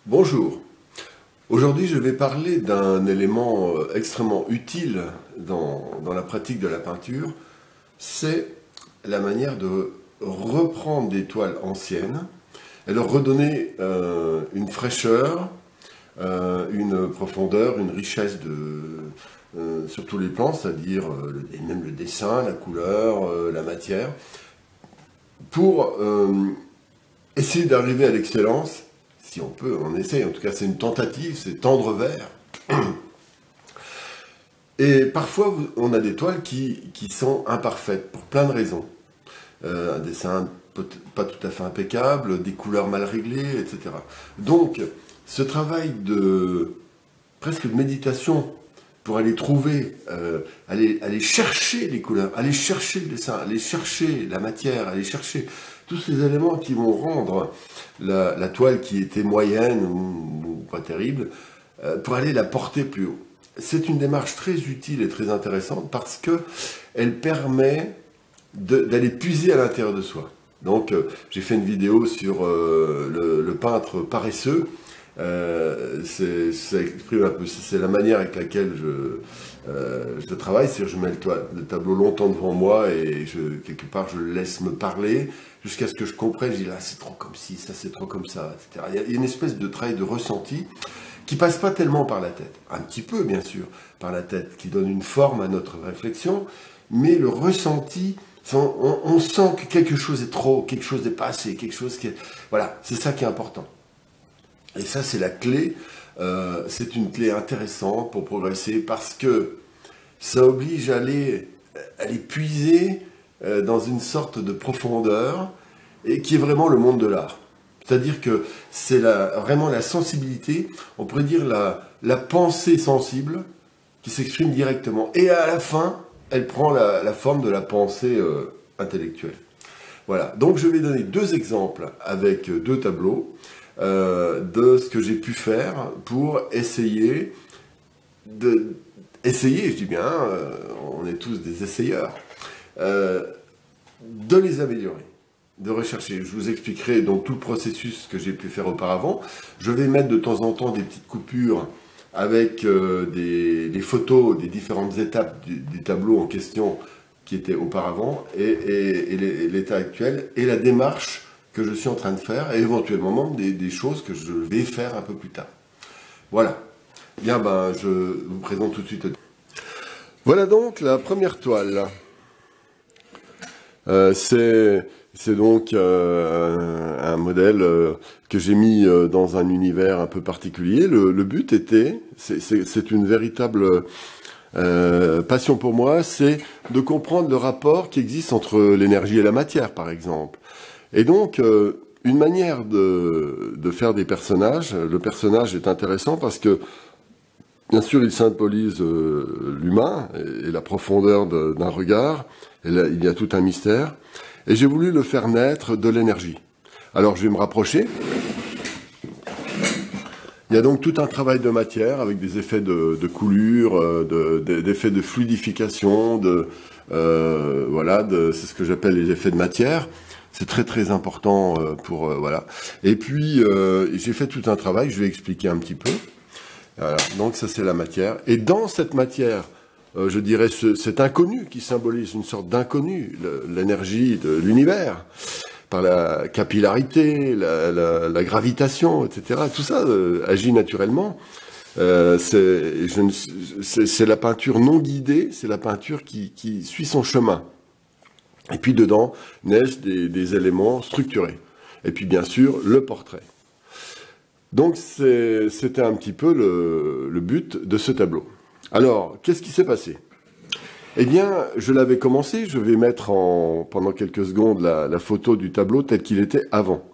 Bonjour. Aujourd'hui, je vais parler d'un élément extrêmement utile dans la pratique de la peinture. C'est la manière de reprendre des toiles anciennes et leur redonner une fraîcheur, une profondeur, une richesse sur tous les plans, c'est-à-dire même le dessin, la couleur, la matière, pour essayer d'arriver à l'excellence. Si on peut, on essaye, en tout cas c'est une tentative, c'est tendre vers. Et parfois on a des toiles qui sont imparfaites pour plein de raisons. Un dessin pas tout à fait impeccable, des couleurs mal réglées, etc. Donc ce travail presque de méditation pour aller trouver, aller chercher les couleurs, aller chercher le dessin, aller chercher la matière, aller chercher tous ces éléments qui vont rendre la toile qui était moyenne ou pas terrible, pour aller la porter plus haut. C'est une démarche très utile et très intéressante parce qu'elle permet d'aller puiser à l'intérieur de soi. Donc j'ai fait une vidéo sur le peintre paresseux. Ça exprime un peu, c'est la manière avec laquelle je travaille, c'est-à-dire je mets le tableau longtemps devant moi et quelque part je le laisse me parler jusqu'à ce que je comprenne, je dis là c'est trop comme ci, ça c'est trop comme ça, etc. Il y a une espèce de travail de ressenti qui passe pas tellement par la tête, un petit peu bien sûr par la tête, qui donne une forme à notre réflexion, mais le ressenti, on sent que quelque chose est trop, quelque chose n'est pas assez, quelque chose qui est... Voilà, c'est ça qui est important. Et ça, c'est la clé, c'est une clé intéressante pour progresser parce que ça oblige à aller puiser dans une sorte de profondeur et qui est vraiment le monde de l'art. C'est-à-dire que c'est vraiment la sensibilité, on pourrait dire la pensée sensible qui s'exprime directement. Et à la fin, elle prend la forme de la pensée intellectuelle. Voilà, donc je vais donner deux exemples avec deux tableaux. De ce que j'ai pu faire pour essayer, je dis bien, on est tous des essayeurs, de les améliorer, de rechercher. Je vous expliquerai donc tout le processus que j'ai pu faire auparavant. Je vais mettre de temps en temps des petites coupures avec des photos des différentes étapes du tableau en question qui était auparavant et l'état actuel et la démarche que je suis en train de faire, et éventuellement des choses que je vais faire un peu plus tard. Voilà. Bien, je vous présente tout de suite. Voilà donc la première toile. C'est donc un modèle que j'ai mis dans un univers un peu particulier. Le but était, c'est une véritable passion pour moi, c'est de comprendre le rapport qui existe entre l'énergie et la matière, par exemple. Et donc, une manière de faire des personnages, le personnage est intéressant parce que, bien sûr, il symbolise l'humain et la profondeur d'un regard, et là, il y a tout un mystère, et j'ai voulu le faire naître de l'énergie. Alors, je vais me rapprocher. Il y a donc tout un travail de matière avec des effets de coulure, d'effets de fluidification, voilà, c'est ce que j'appelle les effets de matière. C'est très très important pour... voilà. Et puis, j'ai fait tout un travail, je vais expliquer un petit peu. Voilà. Donc ça c'est la matière. Et dans cette matière, je dirais cet inconnu qui symbolise une sorte d'inconnu, l'énergie de l'univers, par la capillarité, la gravitation, etc. Tout ça agit naturellement. C'est la peinture non guidée, c'est la peinture qui suit son chemin. Et puis dedans naissent des éléments structurés. Et puis bien sûr, le portrait. Donc c'était un petit peu le but de ce tableau. Alors, qu'est-ce qui s'est passé? Eh bien, je l'avais commencé, je vais mettre pendant quelques secondes la photo du tableau tel qu'il était avant.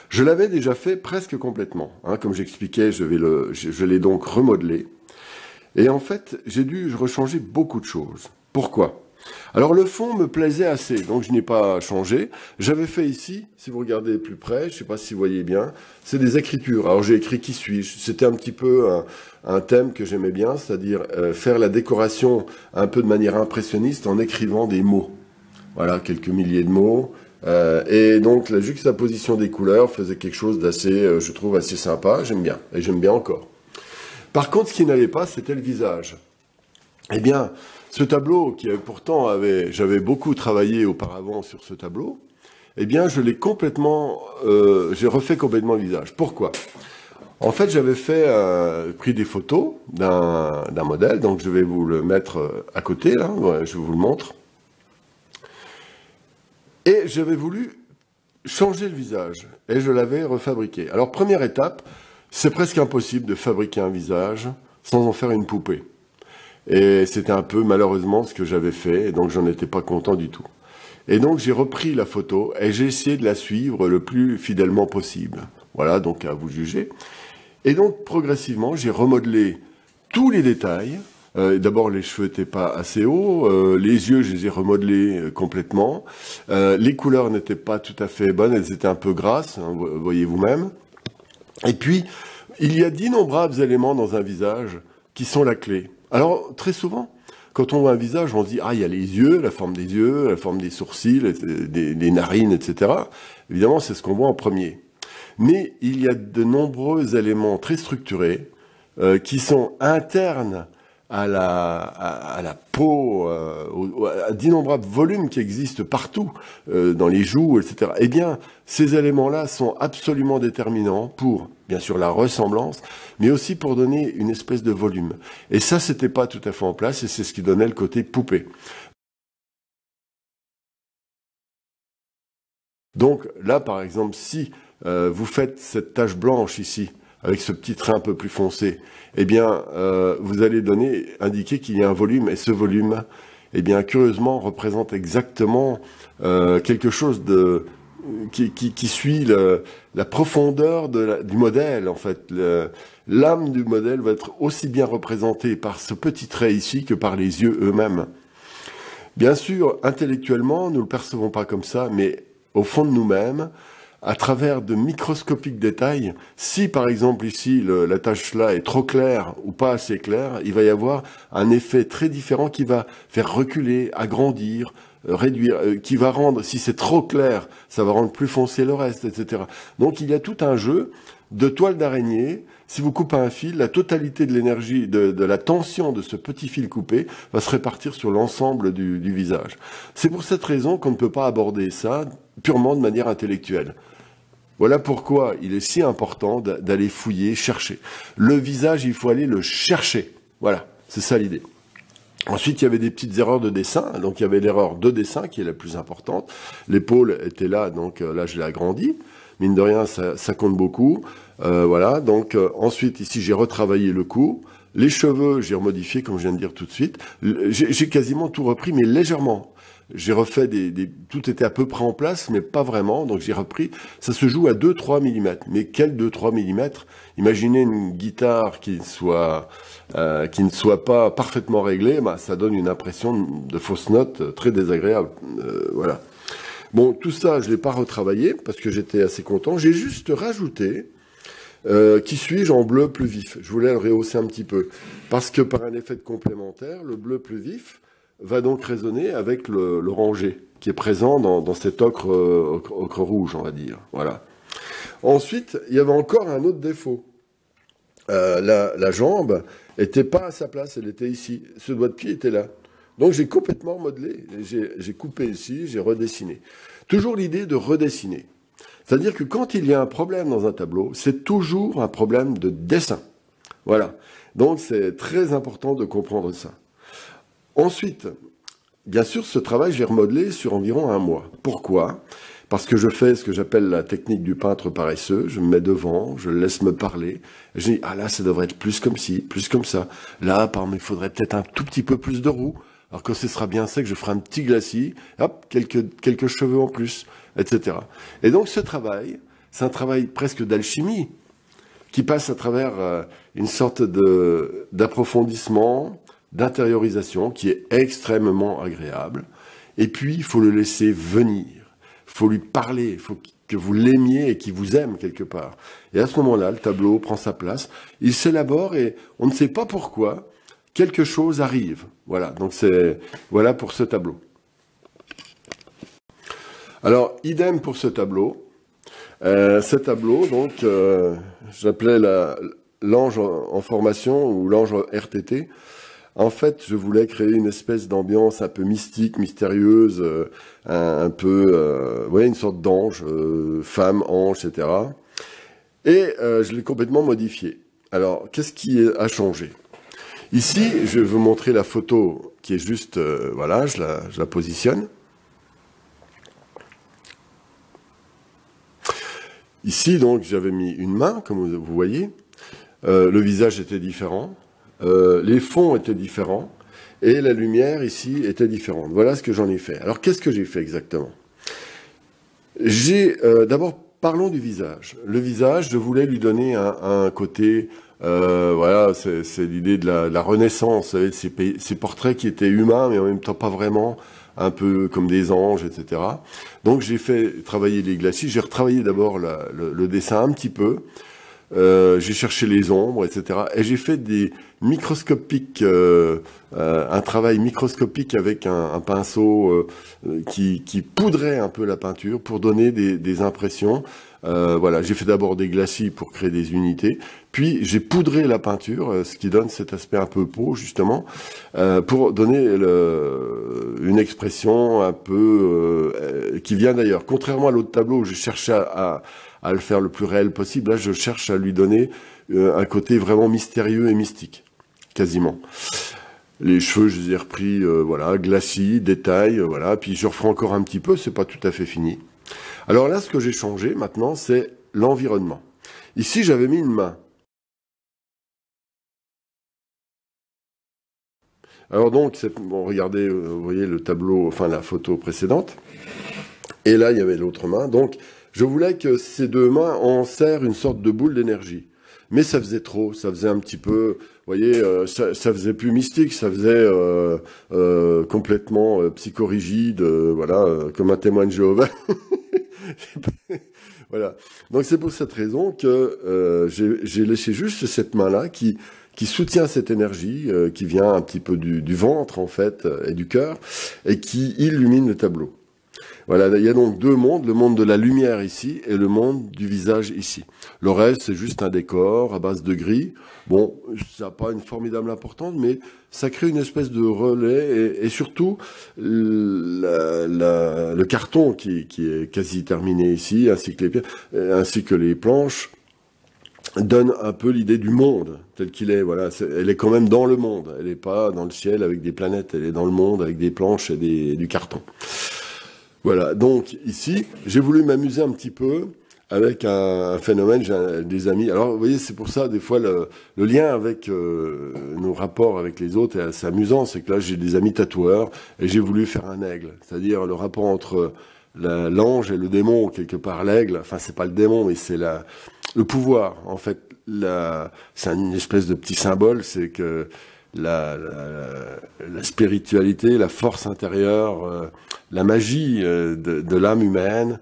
Je l'avais déjà fait presque complètement. Hein, comme j'expliquais, je l'ai donc remodelé. Et en fait, j'ai dû rechanger beaucoup de choses. Pourquoi? Alors le fond me plaisait assez, donc je n'ai pas changé. J'avais fait ici, si vous regardez de plus près, je ne sais pas si vous voyez bien, c'est des écritures. Alors j'ai écrit « Qui suis-je » C'était un petit peu un thème que j'aimais bien, c'est-à-dire faire la décoration un peu de manière impressionniste en écrivant des mots. voilà, quelques milliers de mots. Et donc la juxtaposition des couleurs faisait quelque chose d'assez, je trouve, assez sympa. J'aime bien, et j'aime bien encore. Par contre, ce qui n'allait pas, c'était le visage. Eh bien, ce tableau, qui pourtant j'avais beaucoup travaillé auparavant sur ce tableau, eh bien, je l'ai complètement, j'ai refait complètement le visage. Pourquoi? En fait, j'avais pris des photos d'un modèle, donc je vais vous le mettre à côté, là, je vous le montre. Et j'avais voulu changer le visage, et je l'avais refabriqué. Alors, première étape, c'est presque impossible de fabriquer un visage sans en faire une poupée. Et c'était un peu, malheureusement, ce que j'avais fait, et donc j'en étais pas content du tout. Et donc, j'ai repris la photo, et j'ai essayé de la suivre le plus fidèlement possible. Voilà, donc à vous juger. Et donc, progressivement, j'ai remodelé tous les détails. D'abord, les cheveux n'étaient pas assez hauts, les yeux, je les ai remodelés complètement. Les couleurs n'étaient pas tout à fait bonnes, elles étaient un peu grasses, hein, vous voyez vous-même. Et puis, il y a d'innombrables éléments dans un visage qui sont la clé. Alors, très souvent, quand on voit un visage, on se dit « Ah, il y a les yeux, la forme des sourcils, des narines, etc. » Évidemment, c'est ce qu'on voit en premier. Mais il y a de nombreux éléments très structurés qui sont internes à la peau, à d'innombrables volumes qui existent partout, dans les joues, etc. Eh bien, ces éléments-là sont absolument déterminants pour, bien sûr, la ressemblance, mais aussi pour donner une espèce de volume. Et ça, c'était pas tout à fait en place, et c'est ce qui donnait le côté poupée. Donc là, par exemple, si vous faites cette tache blanche ici, avec ce petit trait un peu plus foncé, eh bien, vous allez indiquer qu'il y a un volume, et ce volume, eh bien, curieusement, représente exactement quelque chose qui suit la profondeur du modèle, en fait. L'âme du modèle va être aussi bien représentée par ce petit trait ici que par les yeux eux-mêmes. Bien sûr, intellectuellement, nous ne le percevons pas comme ça, mais au fond de nous-mêmes, à travers de microscopiques détails, si par exemple ici la tache là est trop claire ou pas assez claire, il va y avoir un effet très différent qui va faire reculer, agrandir, réduire, qui va rendre, si c'est trop clair, ça va rendre plus foncé le reste, etc. Donc il y a tout un jeu de toile d'araignée. Si vous coupez un fil, la totalité de l'énergie, de la tension de ce petit fil coupé va se répartir sur l'ensemble du visage. C'est pour cette raison qu'on ne peut pas aborder ça purement de manière intellectuelle. Voilà pourquoi il est si important d'aller fouiller, chercher. Le visage, il faut aller le chercher. Voilà, c'est ça l'idée. Ensuite, il y avait des petites erreurs de dessin. Donc, il y avait l'erreur de dessin qui est la plus importante. L'épaule était là, donc là, je l'ai agrandie. Mine de rien, ça compte beaucoup. Voilà, donc ensuite, ici, j'ai retravaillé le cou. Les cheveux, j'ai remodifié, comme je viens de dire tout de suite. J'ai quasiment tout repris, mais légèrement. J'ai refait tout était à peu près en place, mais pas vraiment, donc j'ai repris. Ça se joue à 2-3 mm. Mais quel 2-3 mm? Imaginez une guitare qui ne soit pas parfaitement réglée, bah, ça donne une impression de fausse note très désagréable. Voilà. Bon, tout ça, je ne l'ai pas retravaillé, parce que j'étais assez content. J'ai juste rajouté, qui suis-je en bleu plus vif. Je voulais le rehausser un petit peu, parce que par un effet de complémentaire, le bleu plus vif va donc résonner avec l'orangé, qui est présent dans cet ocre rouge, on va dire. Voilà. Ensuite, il y avait encore un autre défaut. La jambe n'était pas à sa place, elle était ici. Ce doigt de pied était là. Donc j'ai complètement modelé. J'ai coupé ici, j'ai redessiné. Toujours l'idée de redessiner. C'est-à-dire que quand il y a un problème dans un tableau, c'est toujours un problème de dessin. Voilà. Donc c'est très important de comprendre ça. Ensuite, bien sûr, ce travail, j'ai remodelé sur environ 1 mois. Pourquoi? Parce que je fais ce que j'appelle la technique du peintre paresseux. Je me mets devant, je le laisse me parler. Je dis, ah là, ça devrait être plus comme ci, plus comme ça. Là, par exemple, il faudrait peut-être un tout petit peu plus de roux. Alors quand ce sera bien sec, je ferai un petit glacis. Hop, quelques cheveux en plus, etc. Et donc, ce travail, c'est un travail presque d'alchimie qui passe à travers une sorte d'approfondissement, d'intériorisation qui est extrêmement agréable. Et puis, il faut le laisser venir. Il faut lui parler. Il faut que vous l'aimiez et qu'il vous aime quelque part. Et à ce moment-là, le tableau prend sa place. Il s'élabore et on ne sait pas pourquoi, quelque chose arrive. Voilà, donc voilà pour ce tableau. Alors, idem pour ce tableau. Ce tableau, donc, j'appelais l'ange en formation ou l'ange RTT. En fait, je voulais créer une espèce d'ambiance un peu mystique, mystérieuse, un peu, une sorte d'ange, femme, ange, etc. Et je l'ai complètement modifié. Alors, qu'est-ce qui a changé? Ici, je vais vous montrer la photo qui est juste, voilà, je la positionne. Ici, donc, j'avais mis une main, comme vous voyez. Le visage était différent. Les fonds étaient différents. Et la lumière, ici, était différente. Voilà ce que j'en ai fait. Alors, qu'est-ce que j'ai fait exactement? D'abord, parlons du visage. Le visage, je voulais lui donner un côté... voilà, c'est l'idée de la Renaissance, vous savez, ces portraits qui étaient humains, mais en même temps pas vraiment, un peu comme des anges, etc. Donc j'ai fait travailler les glacis, j'ai retravaillé d'abord le dessin un petit peu, j'ai cherché les ombres, etc. Et j'ai fait des microscopiques, un travail microscopique avec un pinceau qui poudrait un peu la peinture pour donner des impressions. Voilà, j'ai fait d'abord des glacis pour créer des unités, puis j'ai poudré la peinture, ce qui donne cet aspect un peu peau, justement, pour donner une expression un peu qui vient d'ailleurs. Contrairement à l'autre tableau où je cherchais à le faire le plus réel possible, là je cherche à lui donner un côté vraiment mystérieux et mystique, quasiment. Les cheveux, je les ai repris, voilà, glacis, détails, voilà, puis je referai encore un petit peu, c'est pas tout à fait fini. Alors là, ce que j'ai changé maintenant, c'est l'environnement. Ici, j'avais mis une main. Alors donc, bon, regardez, vous voyez le tableau, enfin la photo précédente. Et là, il y avait l'autre main. Donc, je voulais que ces deux mains en serrent une sorte de boule d'énergie. Mais ça faisait trop, ça faisait un petit peu, vous voyez, ça faisait plus mystique, ça faisait complètement psychorigide, voilà, comme un témoin de Jéhovah. Voilà. Donc c'est pour cette raison que j'ai laissé juste cette main-là qui soutient cette énergie, qui vient un petit peu du ventre en fait, et du cœur, et qui illumine le tableau. Voilà, il y a donc deux mondes, le monde de la lumière ici et le monde du visage ici. Le reste, c'est juste un décor à base de gris. Bon, ça n'a pas une formidable importance, mais ça crée une espèce de relais et surtout le carton qui est quasi terminé ici, ainsi que les planches, donne un peu l'idée du monde tel qu'il est. Voilà, elle est quand même dans le monde. Elle n'est pas dans le ciel avec des planètes. Elle est dans le monde avec des planches et du carton. Voilà, donc ici, j'ai voulu m'amuser un petit peu avec un phénomène, j'ai des amis. Alors, vous voyez, c'est pour ça, des fois, le lien avec nos rapports avec les autres est assez amusant. C'est que là, j'ai des amis tatoueurs et j'ai voulu faire un aigle. C'est-à-dire le rapport entre l'ange et le démon, quelque part l'aigle. Enfin, c'est pas le démon, mais c'est le pouvoir. En fait, c'est une espèce de petit symbole, c'est que la spiritualité, la force intérieure, la magie de l'âme humaine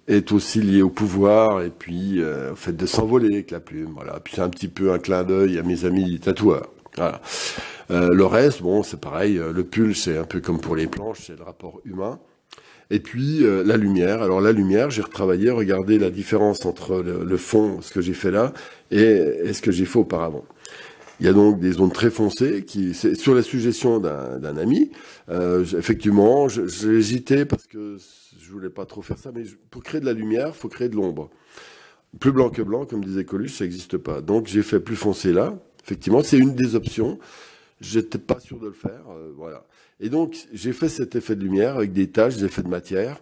est aussi liée au pouvoir et puis au fait de s'envoler avec la plume. Voilà. Puis c'est un petit peu un clin d'œil à mes amis tatoueurs. Voilà. Le reste, bon, c'est pareil. Le pull, c'est un peu comme pour les planches, c'est le rapport humain. Et puis la lumière. Alors la lumière, j'ai retravaillé, regardez la différence entre le fond, ce que j'ai fait là, et ce que j'ai fait auparavant. Il y a donc des zones très foncées c'est sur la suggestion d'un ami. Effectivement, j'ai hésité parce que je voulais pas trop faire ça, mais pour créer de la lumière, il faut créer de l'ombre. Plus blanc que blanc, comme disait Coluche, ça n'existe pas. Donc j'ai fait plus foncé là. Effectivement, c'est une des options. J'étais pas sûr de le faire, voilà. Et donc j'ai fait cet effet de lumière avec des taches, des effets de matière.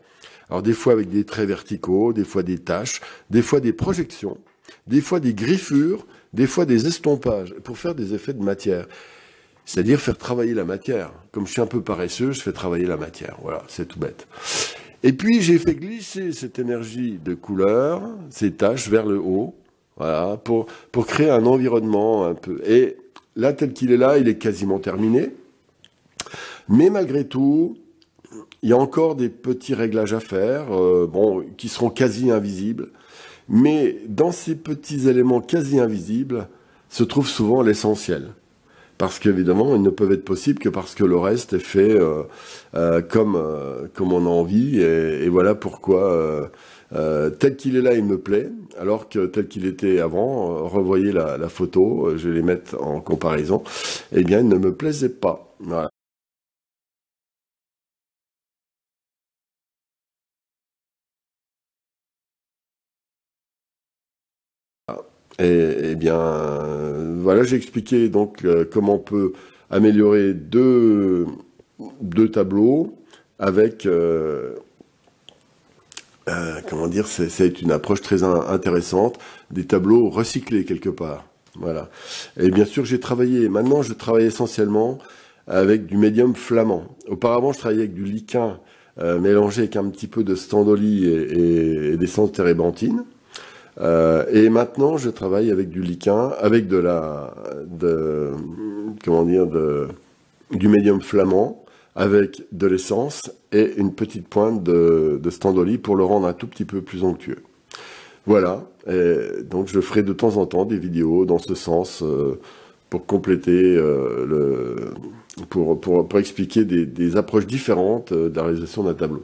Alors des fois avec des traits verticaux, des fois des taches, des fois des projections, des fois des griffures, des fois des estompages, pour faire des effets de matière. C'est-à-dire faire travailler la matière. Comme je suis un peu paresseux, je fais travailler la matière. Voilà, c'est tout bête. Et puis j'ai fait glisser cette énergie de couleur, ces taches, vers le haut, voilà, pour créer un environnement un peu. Et là, tel qu'il est là, il est quasiment terminé. Mais malgré tout, il y a encore des petits réglages à faire, bon, qui seront quasi invisibles. Mais dans ces petits éléments quasi invisibles se trouve souvent l'essentiel. parce qu'évidemment, ils ne peuvent être possibles que parce que le reste est fait comme on a envie, et voilà pourquoi tel qu'il est là, il me plaît, alors que tel qu'il était avant, revoyez la photo, je vais les mettre en comparaison, eh bien, il ne me plaisait pas. Voilà. Et bien, voilà, j'ai expliqué donc comment on peut améliorer deux tableaux avec, comment dire, c'est une approche très intéressante, des tableaux recyclés quelque part. Voilà. Et bien sûr, maintenant je travaille essentiellement avec du médium flamand. Auparavant, je travaillais avec du liquin mélangé avec un petit peu de standoli et d'essence térébenthine. Et maintenant, je travaille avec du liquin, avec du médium flamand, avec de l'essence et une petite pointe de standoli pour le rendre un tout petit peu plus onctueux. Voilà. Et donc, je ferai de temps en temps des vidéos dans ce sens pour compléter pour expliquer des approches différentes de la réalisation d'un tableau.